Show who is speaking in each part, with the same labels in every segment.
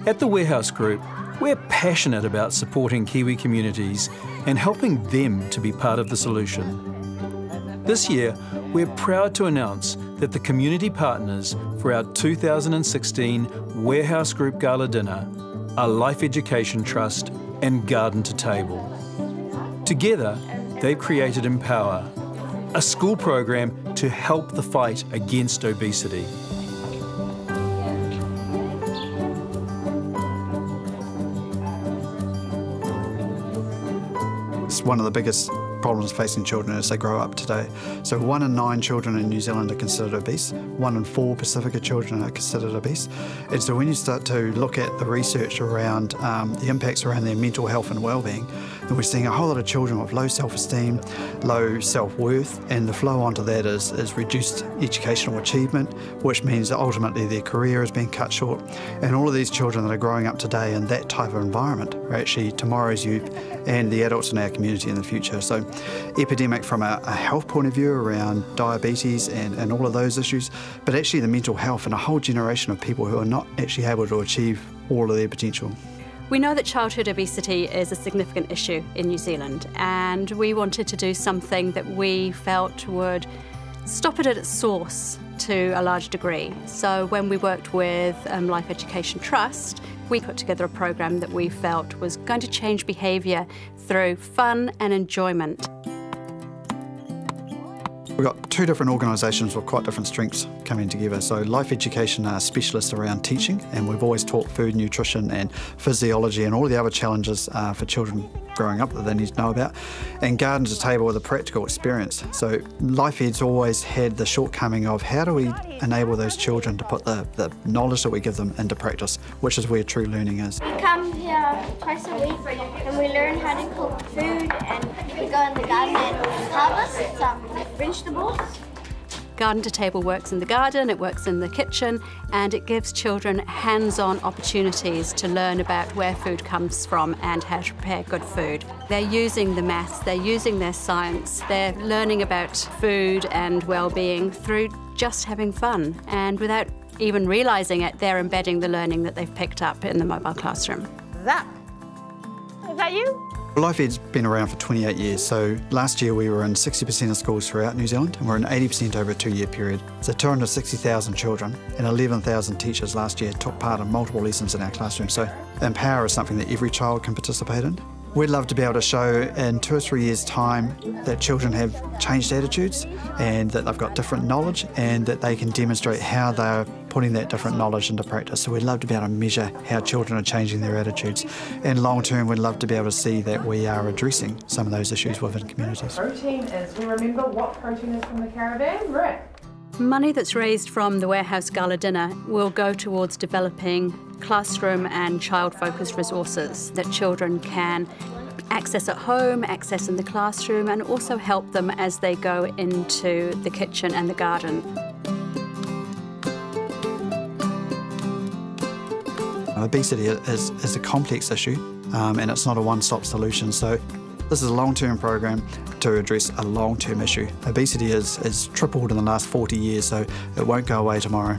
Speaker 1: At the Warehouse Group, we're passionate about supporting Kiwi communities and helping them to be part of the solution. This year, we're proud to announce that the community partners for our 2016 Warehouse Group Gala Dinner are Life Education Trust and Garden to Table. Together, they've created Empower, a school program to help the fight against obesity.
Speaker 2: It's one of the biggest problems facing children as they grow up today. So 1 in 9 children in New Zealand are considered obese, 1 in 4 Pacifica children are considered obese. And so when you start to look at the research around the impacts around their mental health and well-being, then we're seeing a whole lot of children with low self-esteem, low self-worth, and the flow onto that is reduced educational achievement, which means that ultimately their career is being cut short. And all of these children that are growing up today in that type of environment are actually tomorrow's youth and the adults in our community in the future. So epidemic from a health point of view around diabetes and all of those issues, but actually the mental health and a whole generation of people who are not actually able to achieve all of their potential.
Speaker 3: We know that childhood obesity is a significant issue in New Zealand, and we wanted to do something that we felt would stop it at its source to a large degree. So when we worked with Life Education Trust, we put together a program that we felt was going to change behaviour through fun and enjoyment.
Speaker 2: We've got 2 different organisations with quite different strengths coming together. So Life Education are specialists around teaching, and we've always taught food, nutrition and physiology and all the other challenges for children growing up that they need to know about. And Garden to Table with a practical experience. So Life Ed's always had the shortcoming of how do we enable those children to put the knowledge that we give them into practice, which is where true learning is.
Speaker 4: We come here twice a week and we learn how to cook food, and we go in the garden and harvest some vegetables.
Speaker 3: Garden to Table works in the garden, it works in the kitchen, and it gives children hands-on opportunities to learn about where food comes from and how to prepare good food. They're using the maths, they're using their science, they're learning about food and well-being through just having fun, and without even realising it, they're embedding the learning that they've picked up in the mobile classroom.
Speaker 5: Is that you?
Speaker 2: Life Ed's been around for 28 years, so last year we were in 60% of schools throughout New Zealand, and we're in 80% over a 2-year period. So 260,000 children and 11,000 teachers last year took part in multiple lessons in our classroom. So Empower is something that every child can participate in. We'd love to be able to show in 2 or 3 years' time that children have changed attitudes and that they've got different knowledge and that they can demonstrate how they're putting that different knowledge into practice. So we'd love to be able to measure how children are changing their attitudes. And long term, we'd love to be able to see that we are addressing some of those issues within communities.
Speaker 5: Protein is, we remember what protein is from the caravan, Rick?
Speaker 3: Money that's raised from the Warehouse Gala Dinner will go towards developing classroom and child-focused resources that children can access at home, access in the classroom, and also help them as they go into the kitchen and the garden.
Speaker 2: Obesity is a complex issue and it's not a one-stop solution. So this is a long-term program to address a long-term issue. Obesity has tripled in the last 40 years, so it won't go away tomorrow.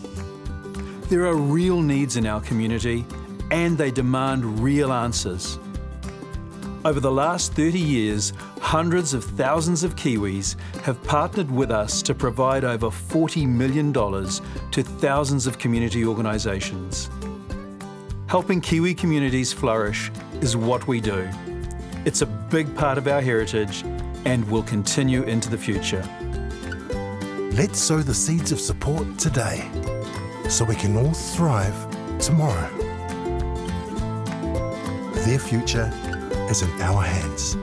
Speaker 1: There are real needs in our community and they demand real answers. Over the last 30 years, hundreds of thousands of Kiwis have partnered with us to provide over $40 million to thousands of community organisations. Helping Kiwi communities flourish is what we do. It's a big part of our heritage and will continue into the future.
Speaker 6: Let's sow the seeds of support today so we can all thrive tomorrow. Their future is in our hands.